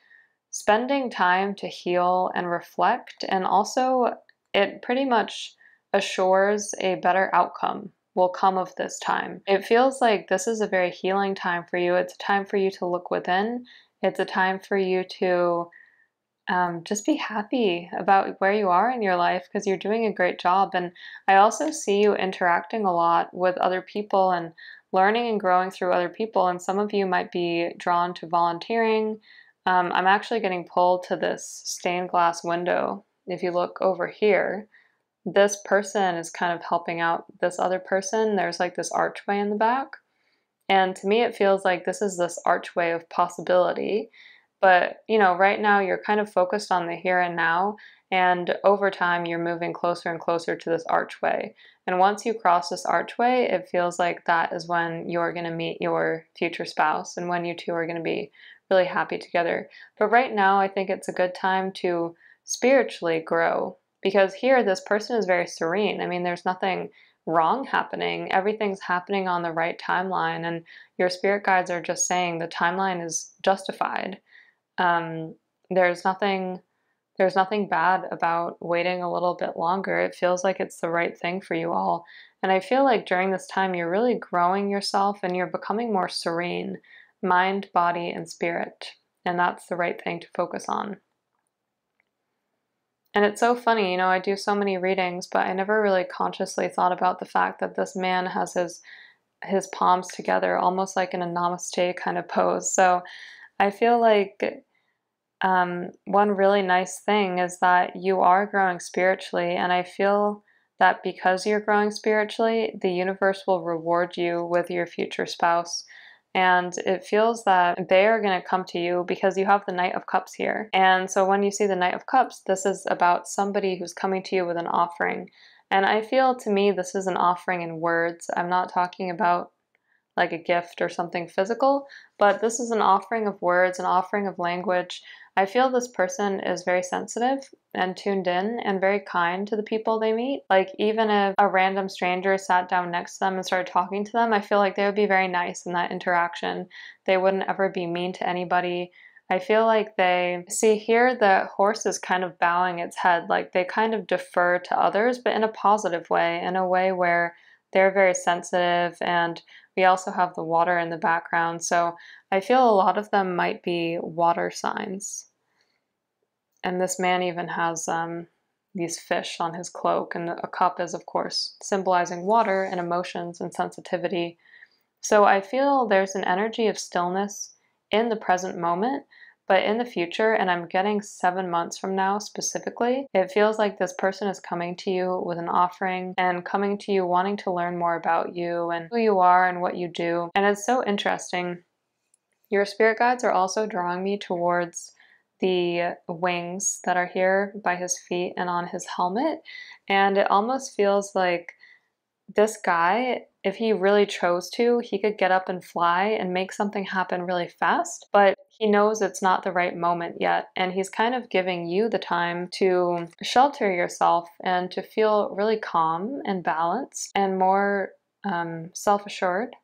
spending time to heal and reflect, and also it pretty much assures a better outcome will come of this time. It feels like this is a very healing time for you. It's a time for you to look within. It's a time for you to just be happy about where you are in your life because you're doing a great job. And I also see you interacting a lot with other people and learning and growing through other people. And some of you might be drawn to volunteering. I'm actually getting pulled to this stained glass window. If you look over here, this person is kind of helping out this other person. There's like this archway in the back. And to me, it feels like this is this archway of possibility. But, you know, right now you're kind of focused on the here and now. And over time, you're moving closer and closer to this archway. And once you cross this archway, it feels like that is when you're going to meet your future spouse and when you two are going to be really happy together. But right now, I think it's a good time to spiritually grow because here, this person is very serene. I mean, there's nothing wrong happening. Everything's happening on the right timeline. And your spirit guides are just saying the timeline is justified. Um, there's nothing there's nothing bad about waiting a little bit longer. It feels like it's the right thing for you all. And I feel like during this time you're really growing yourself and you're becoming more serene, mind, body, and spirit. And that's the right thing to focus on. And it's so funny, you know, I do so many readings, but I never really consciously thought about the fact that this man has his palms together almost like in a namaste kind of pose. So I feel like one really nice thing is that you are growing spiritually, and I feel that because you're growing spiritually, the universe will reward you with your future spouse. And it feels that they are going to come to you because you have the Knight of Cups here. And so when you see the Knight of Cups, this is about somebody who's coming to you with an offering. And I feel to me this is an offering in words. I'm not talking about like a gift or something physical, but this is an offering of words, an offering of language. I feel this person is very sensitive and tuned in and very kind to the people they meet. Like even if a random stranger sat down next to them and started talking to them, I feel like they would be very nice in that interaction. They wouldn't ever be mean to anybody. I feel like they see here the horse is kind of bowing its head, like they kind of defer to others, but in a positive way, in a way where they're very sensitive. And we also have the water in the background. So I feel a lot of them might be water signs. And this man even has these fish on his cloak, and a cup is, of course, symbolizing water and emotions and sensitivity. So I feel there's an energy of stillness in the present moment, but in the future, and I'm getting 7 months from now specifically, it feels like this person is coming to you with an offering and coming to you wanting to learn more about you and who you are and what you do. And it's so interesting. Your spirit guides are also drawing me towards the wings that are here by his feet and on his helmet. And it almost feels like this guy, if he really chose to, he could get up and fly and make something happen really fast, but he knows it's not the right moment yet. And he's kind of giving you the time to shelter yourself and to feel really calm and balanced and more self-assured.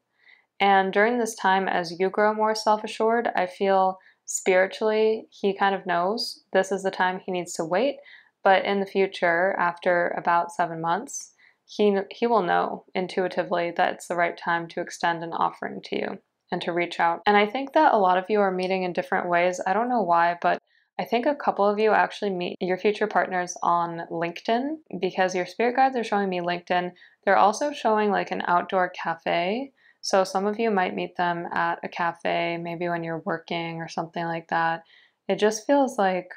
And during this time, as you grow more self-assured, I feel spiritually he kind of knows this is the time he needs to wait. But in the future, after about 7 months, he will know intuitively that it's the right time to extend an offering to you and to reach out. And I think that a lot of you are meeting in different ways. I don't know why, but I think a couple of you actually meet your future partners on LinkedIn because your spirit guides are showing me LinkedIn. They're also showing like an outdoor cafe. So some of you might meet them at a cafe, maybe when you're working or something like that. It just feels like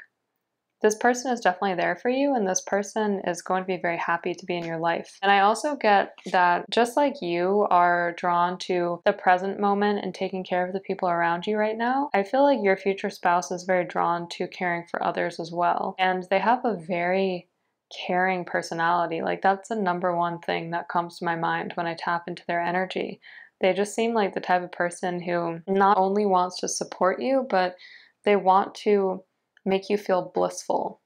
this person is definitely there for you, and this person is going to be very happy to be in your life. And I also get that just like you are drawn to the present moment and taking care of the people around you right now, I feel like your future spouse is very drawn to caring for others as well. And they have a very caring personality. Like, that's the number one thing that comes to my mind when I tap into their energy. They just seem like the type of person who not only wants to support you, but they want to make you feel blissful.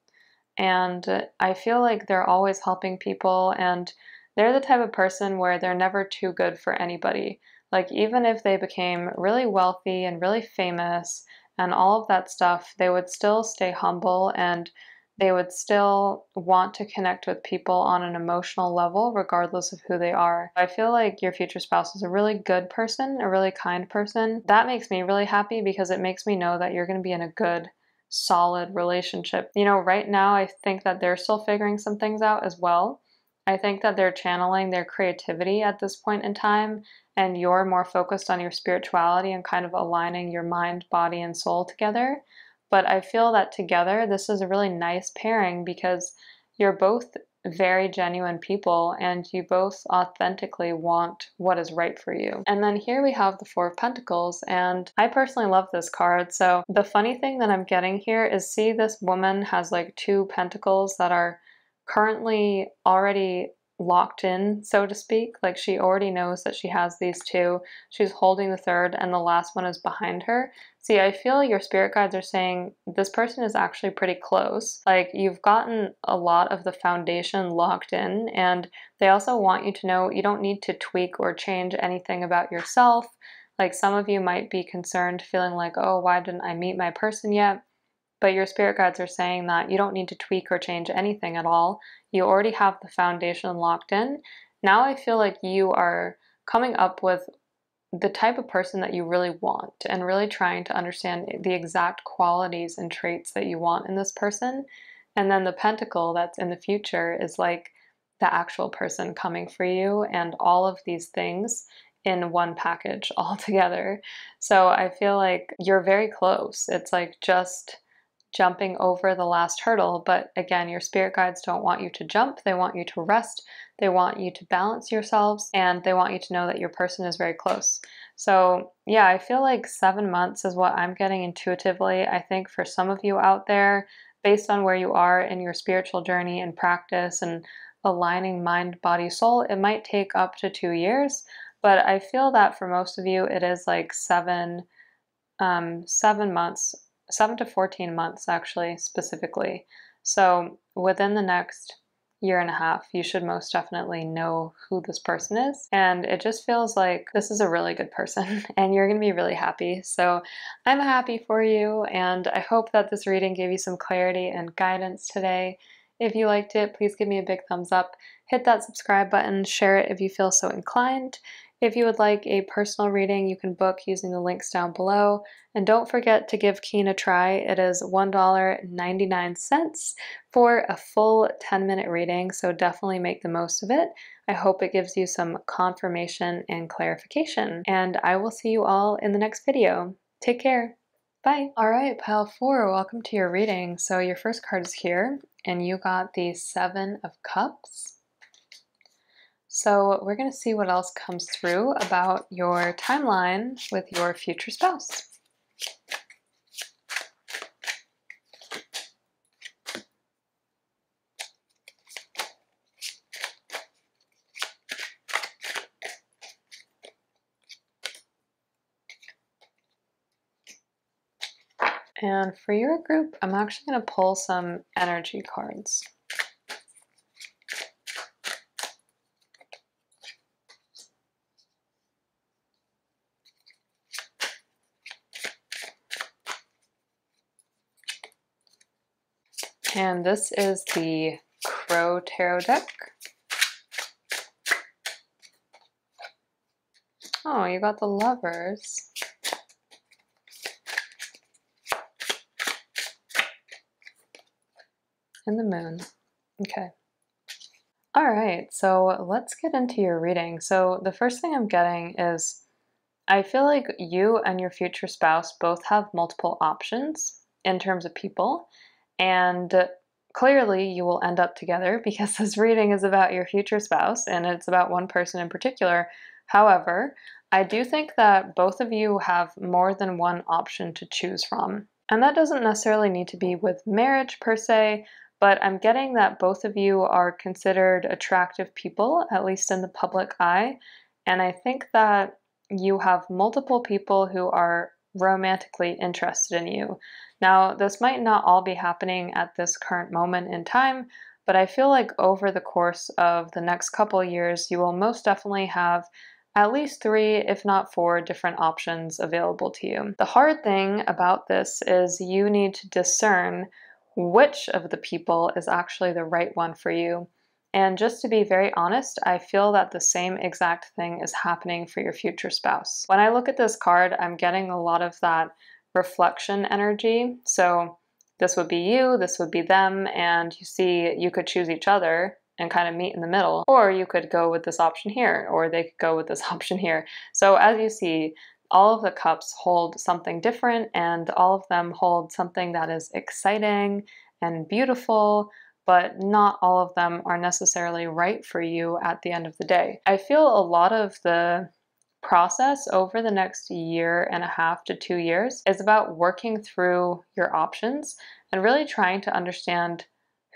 And I feel like they're always helping people, and they're the type of person where they're never too good for anybody. Like, even if they became really wealthy and really famous and all of that stuff, they would still stay humble, and they would still want to connect with people on an emotional level, regardless of who they are. I feel like your future spouse is a really good person, a really kind person. That makes me really happy because it makes me know that you're going to be in a good, solid relationship. You know, right now, I think that they're still figuring some things out as well. I think that they're channeling their creativity at this point in time, and you're more focused on your spirituality and kind of aligning your mind, body, and soul together. But I feel that together, this is a really nice pairing because you're both very genuine people and you both authentically want what is right for you. And then here we have the Four of Pentacles, and I personally love this card. So the funny thing that I'm getting here is, see, this woman has like two pentacles that are currently already locked in, so to speak. Like, she already knows that she has these two. She's holding the third, and the last one is behind her. See, I feel your spirit guides are saying this person is actually pretty close. Like, you've gotten a lot of the foundation locked in, and they also want you to know you don't need to tweak or change anything about yourself. Like, some of you might be concerned, feeling like, oh, why didn't I meet my person yet? But your spirit guides are saying that you don't need to tweak or change anything at all. You already have the foundation locked in. Now I feel like you are coming up with the type of person that you really want and really trying to understand the exact qualities and traits that you want in this person. And then the pentacle that's in the future is like the actual person coming for you, and all of these things in one package all together. So I feel like you're very close. It's like just jumping over the last hurdle. But again, your spirit guides don't want you to jump. They want you to rest. They want you to balance yourselves, and they want you to know that your person is very close. So yeah, I feel like 7 months is what I'm getting intuitively. I think for some of you out there, based on where you are in your spiritual journey and practice and aligning mind, body, soul, it might take up to 2 years. But I feel that for most of you, it is like 7 months, 7 to 14 months actually, specifically. So within the next year and a half, you should most definitely know who this person is. And it just feels like this is a really good person and you're going to be really happy. So I'm happy for you, and I hope that this reading gave you some clarity and guidance today. If you liked it, please give me a big thumbs up, hit that subscribe button, share it if you feel so inclined. If you would like a personal reading, you can book using the links down below. And don't forget to give Keen a try. It is $1.99 for a full 10-minute reading, so definitely make the most of it. I hope it gives you some confirmation and clarification. And I will see you all in the next video. Take care. Bye. All right, pile 4, welcome to your reading. So your first card is here, and you got the 7 of Cups. So we're going to see what else comes through about your timeline with your future spouse. And for your group, I'm actually going to pull some energy cards. And this is the Crow Tarot deck. Oh, you got the Lovers. And the Moon. Okay. All right, so let's get into your reading. So the first thing I'm getting is, I feel like you and your future spouse both have multiple options in terms of people. And clearly you will end up together because this reading is about your future spouse and it's about one person in particular. However, I do think that both of you have more than one option to choose from. And that doesn't necessarily need to be with marriage per se, but I'm getting that both of you are considered attractive people, at least in the public eye. And I think that you have multiple people who are romantically interested in you. Now, this might not all be happening at this current moment in time, but I feel like over the course of the next couple years, you will most definitely have at least 3, if not 4, different options available to you. The hard thing about this is you need to discern which of the people is actually the right one for you. And just to be very honest, I feel that the same exact thing is happening for your future spouse. When I look at this card, I'm getting a lot of that reflection energy. So this would be you, this would be them, and you see you could choose each other and kind of meet in the middle, or you could go with this option here, or they could go with this option here. So as you see, all of the cups hold something different, and all of them hold something that is exciting and beautiful, but not all of them are necessarily right for you at the end of the day. I feel a lot of the process over the next 1.5 to 2 years is about working through your options and really trying to understand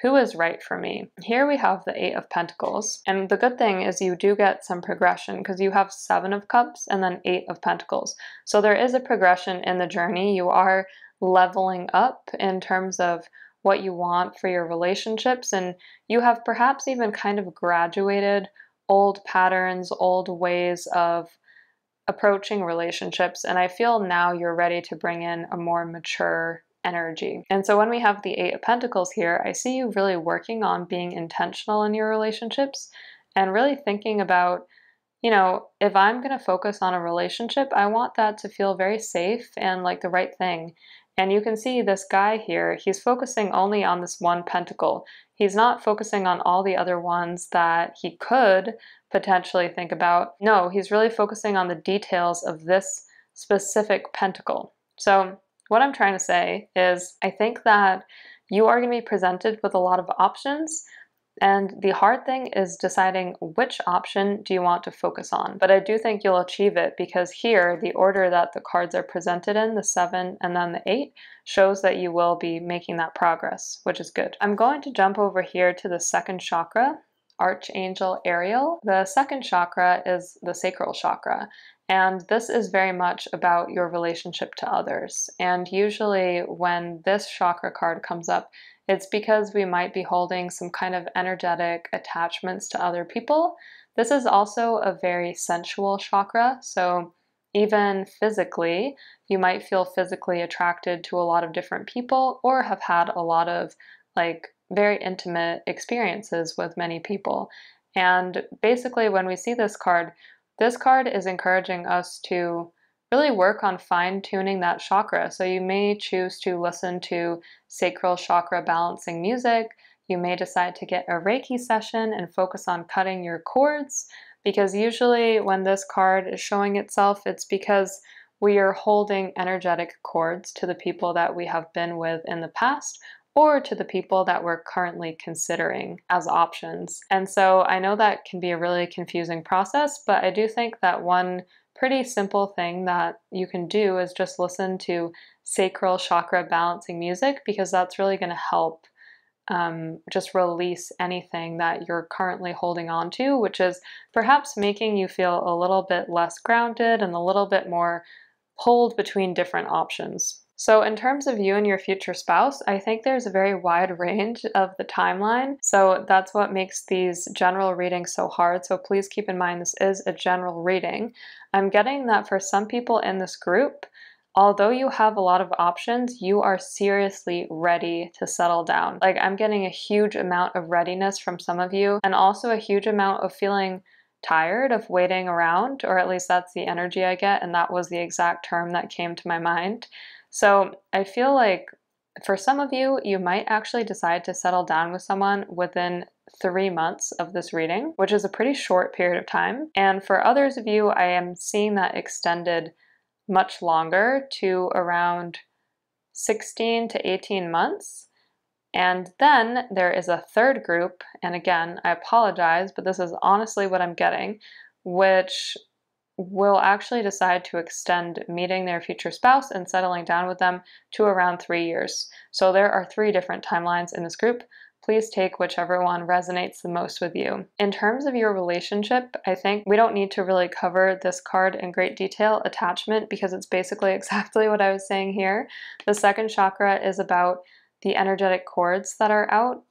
who is right for me. Here we have the 8 of Pentacles, and the good thing is you do get some progression because you have 7 of Cups and then 8 of Pentacles. So there is a progression in the journey. You are leveling up in terms of what you want for your relationships, and you have perhaps even kind of graduated old patterns, old ways of approaching relationships, and I feel now you're ready to bring in a more mature energy. And so when we have the 8 of Pentacles here, I see you really working on being intentional in your relationships and really thinking about, if I'm going to focus on a relationship, I want that to feel very safe and like the right thing. And you can see this guy here, he's focusing only on this one pentacle. He's not focusing on all the other ones that he could potentially think about. No, he's really focusing on the details of this specific pentacle. So what I'm trying to say is I think that you are going to be presented with a lot of options, and the hard thing is deciding which option do you want to focus on. But I do think you'll achieve it because here, the order that the cards are presented in, the 7 and then the 8, shows that you will be making that progress, which is good. I'm going to jump over here to the 2nd chakra, Archangel Ariel. The 2nd chakra is the sacral chakra. And this is very much about your relationship to others. And usually when this chakra card comes up, it's because we might be holding some kind of energetic attachments to other people. This is also a very sensual chakra. So even physically, you might feel physically attracted to a lot of different people or have had a lot of very intimate experiences with many people. And basically when we see this card is encouraging us to really work on fine-tuning that chakra. So you may choose to listen to sacral chakra balancing music. You may decide to get a Reiki session and focus on cutting your cords, because usually when this card is showing itself, it's because we are holding energetic cords to the people that we have been with in the past, or to the people that we're currently considering as options. And so I know that can be a really confusing process, but I do think that one pretty simple thing that you can do is just listen to sacral chakra balancing music, because that's really going to help just release anything that you're currently holding on to, which is perhaps making you feel a little bit less grounded and a little bit more pulled between different options. So in terms of you and your future spouse, I think there's a very wide range of the timeline. So that's what makes these general readings so hard. So please keep in mind this is a general reading. I'm getting that for some people in this group, although you have a lot of options, you are seriously ready to settle down. I'm getting a huge amount of readiness from some of you, and also a huge amount of feeling tired of waiting around, or at least that's the energy I get, and that was the exact term that came to my mind. So I feel like for some of you, you might actually decide to settle down with someone within 3 months of this reading, which is a pretty short period of time. And for others of you, I am seeing that extended much longer to around 16 to 18 months. And then there is a third group, and again, I apologize, but this is honestly what I'm getting, which will actually decide to extend meeting their future spouse and settling down with them to around 3 years. So there are 3 different timelines in this group. Please take whichever one resonates the most with you. In terms of your relationship, I think we don't need to really cover this card in great detail, attachment, because it's basically exactly what I was saying here. The second chakra is about the energetic cords that are out,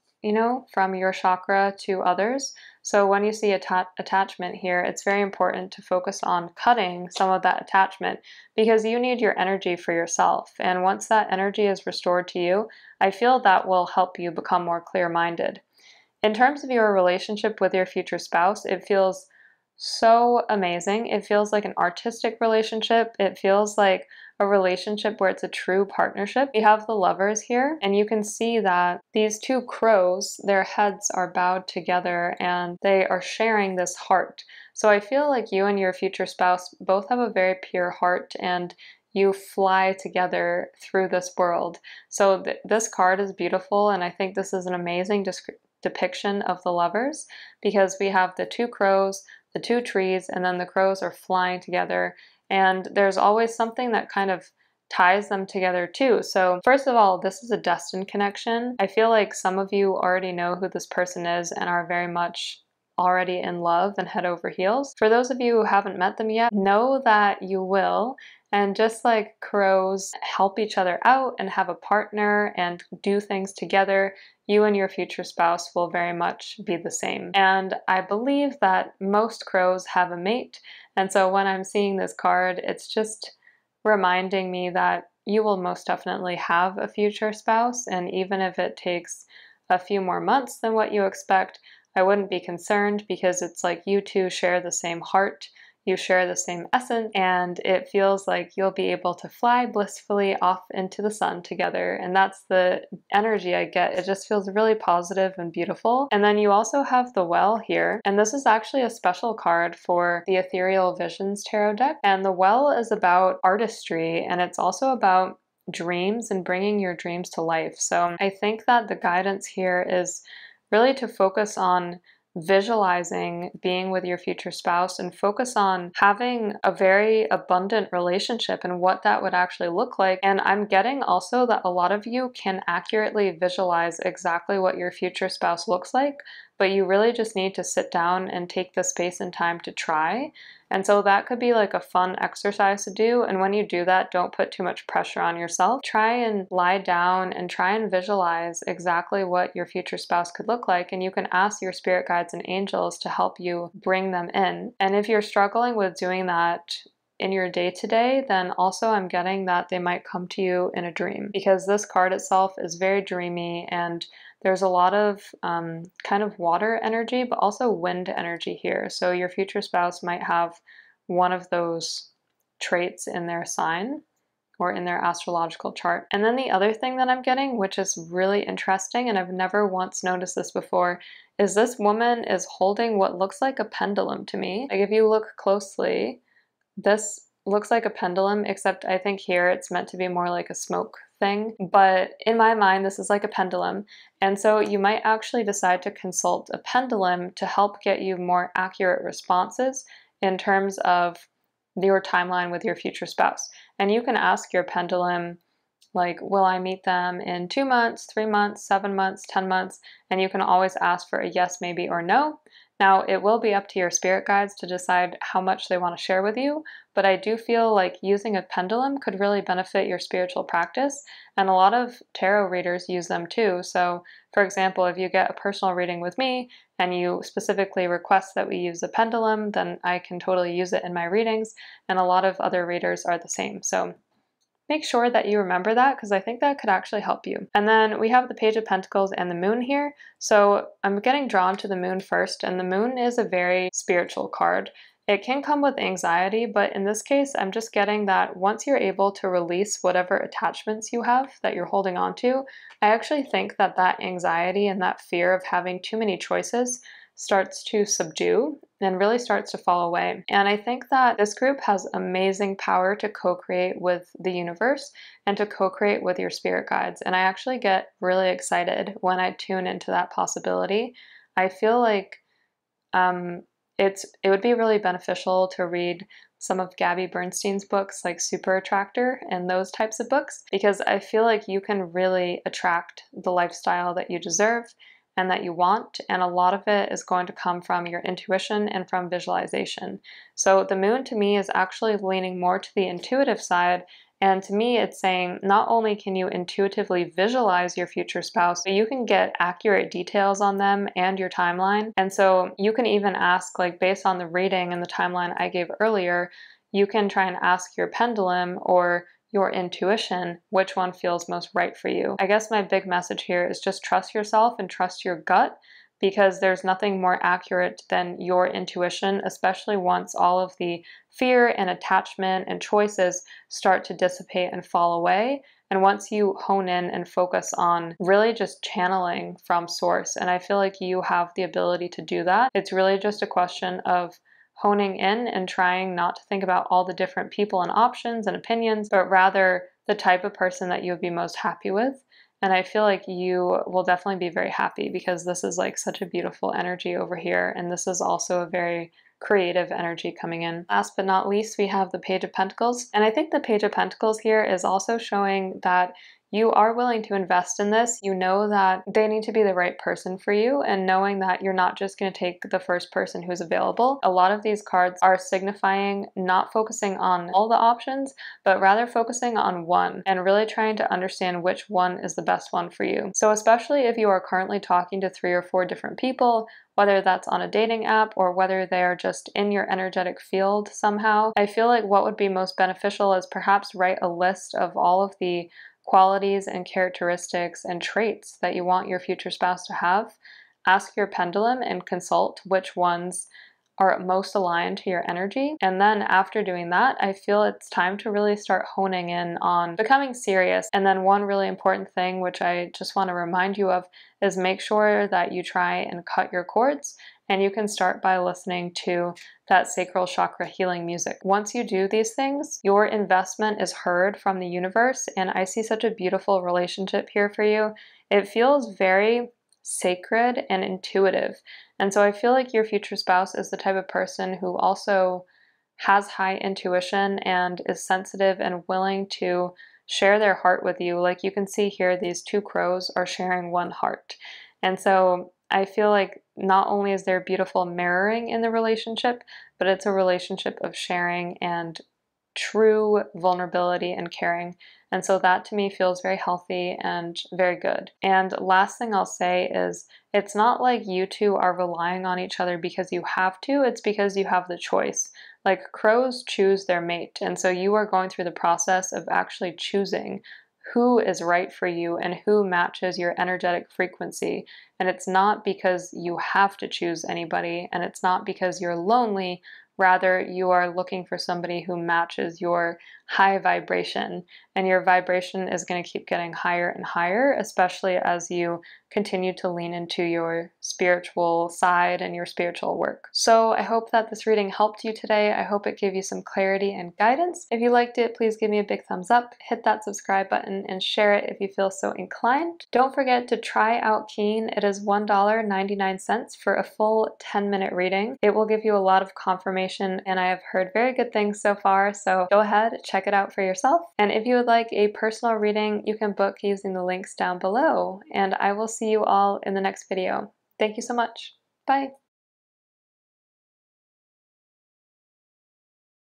from your chakra to others. So when you see attachment here, it's very important to focus on cutting some of that attachment because you need your energy for yourself. And once that energy is restored to you, I feel that will help you become more clear-minded. In terms of your relationship with your future spouse, it feels so amazing. It feels like an artistic relationship. It feels like a relationship where it's a true partnership. You have the lovers here, and you can see that these 2 crows, their heads are bowed together and they are sharing this heart. So I feel like you and your future spouse both have a very pure heart and you fly together through this world. So this card is beautiful, and I think this is an amazing depiction of the lovers because we have the 2 crows, the 2 trees, and then the crows are flying together. And there's always something that kind of ties them together too. So first of all, this is a destined connection. I feel like some of you already know who this person is and are very much already in love and head over heels. For those of you who haven't met them yet, know that you will. And just like crows help each other out and have a partner and do things together, you and your future spouse will very much be the same. And I believe that most crows have a mate. And so when I'm seeing this card, it's just reminding me that you will most definitely have a future spouse. And even if it takes a few more months than what you expect, I wouldn't be concerned because it's like you two share the same heart. You share the same essence, and it feels like you'll be able to fly blissfully off into the sun together. And that's the energy I get. It just feels really positive and beautiful. And then you also have the well here. And this is actually a special card for the Ethereal Visions Tarot deck. And the well is about artistry, and it's also about dreams and bringing your dreams to life. So I think that the guidance here is really to focus on visualizing being with your future spouse and focus on having a very abundant relationship and what that would actually look like. And I'm getting also that a lot of you can accurately visualize exactly what your future spouse looks like, but you really just need to sit down and take the space and time to try. And so that could be like a fun exercise to do. And when you do that, don't put too much pressure on yourself. Try and lie down and try and visualize exactly what your future spouse could look like. And you can ask your spirit guides and angels to help you bring them in. And if you're struggling with doing that in your day-to-day, then also I'm getting that they might come to you in a dream because this card itself is very dreamy and there's a lot of kind of water energy, but also wind energy here. So your future spouse might have one of those traits in their sign or in their astrological chart. And then the other thing that I'm getting, which is really interesting, and I've never once noticed this before, is this woman is holding what looks like a pendulum to me. Like if you look closely, this looks like a pendulum, except I think here it's meant to be more like a smoke thing. But in my mind, this is like a pendulum. And so you might actually decide to consult a pendulum to help get you more accurate responses in terms of your timeline with your future spouse. And you can ask your pendulum, like, will I meet them in 2 months, 3 months, 7 months, 10 months? And you can always ask for a yes, maybe, or no. Now, it will be up to your spirit guides to decide how much they want to share with you, but I do feel like using a pendulum could really benefit your spiritual practice, and a lot of tarot readers use them too. So, for example, if you get a personal reading with me and you specifically request that we use a pendulum, then I can totally use it in my readings, and a lot of other readers are the same. So make sure that you remember that because I think that could actually help you. And then we have the Page of Pentacles and the Moon here. So I'm getting drawn to the Moon first, and the Moon is a very spiritual card. It can come with anxiety, but in this case, I'm just getting that once you're able to release whatever attachments you have that you're holding on to, I actually think that that anxiety and that fear of having too many choices starts to subdue and really starts to fall away. And I think that this group has amazing power to co-create with the universe and to co-create with your spirit guides. And I actually get really excited when I tune into that possibility. I feel like it would be really beneficial to read some of Gabby Bernstein's books, like Super Attractor and those types of books, because I feel like you can really attract the lifestyle that you deserve and that you want, and a lot of it is going to come from your intuition and from visualization. So the moon to me is actually leaning more to the intuitive side, and to me it's saying not only can you intuitively visualize your future spouse, but you can get accurate details on them and your timeline. And so you can even ask, like based on the reading and the timeline I gave earlier, you can try and ask your pendulum or your intuition which one feels most right for you. I guess my big message here is just trust yourself and trust your gut, because there's nothing more accurate than your intuition, especially once all of the fear and attachment and choices start to dissipate and fall away. And once you hone in and focus on really just channeling from source, and I feel like you have the ability to do that, it's really just a question of honing in and trying not to think about all the different people and options and opinions, but rather the type of person that you would be most happy with. And I feel like you will definitely be very happy, because this is like such a beautiful energy over here. And this is also a very creative energy coming in. Last but not least, we have the Page of Pentacles. And I think the Page of Pentacles here is also showing that you are willing to invest in this. You know that they need to be the right person for you, and knowing that you're not just going to take the first person who's available. A lot of these cards are signifying not focusing on all the options, but rather focusing on one and really trying to understand which one is the best one for you. So especially if you are currently talking to 3 or 4 different people, whether that's on a dating app or whether they are just in your energetic field somehow, I feel like what would be most beneficial is perhaps write a list of all of the qualities and characteristics and traits that you want your future spouse to have. Ask your pendulum and consult which ones are most aligned to your energy. And then after doing that, I feel it's time to really start honing in on becoming serious. And then one really important thing, which I just want to remind you of, is make sure that you try and cut your cords. And you can start by listening to that sacral chakra healing music. Once you do these things, your investment is heard from the universe. And I see such a beautiful relationship here for you. It feels very sacred and intuitive. And so I feel like your future spouse is the type of person who also has high intuition and is sensitive and willing to share their heart with you. Like you can see here, these 2 crows are sharing one heart. And so I feel like not only is there beautiful mirroring in the relationship, but it's a relationship of sharing and true vulnerability and caring. And so that to me feels very healthy and very good. And last thing I'll say is it's not like you two are relying on each other because you have to, it's because you have the choice. Like crows choose their mate. And so you are going through the process of actually choosing who is right for you and who matches your energetic frequency. And it's not because you have to choose anybody, and it's not because you're lonely. Rather, you are looking for somebody who matches your high vibration, and your vibration is going to keep getting higher and higher, especially as you continue to lean into your spiritual side and your spiritual work. So I hope that this reading helped you today. I hope it gave you some clarity and guidance. If you liked it, please give me a big thumbs up, hit that subscribe button, and share it if you feel so inclined. Don't forget to try out Keen. It is $1.99 for a full 10-minute reading. It will give you a lot of confirmation, and I have heard very good things so far, so go ahead, check it out for yourself. And if you would like a personal reading, you can book using the links down below, and I will see you all in the next video. Thank you so much. Bye.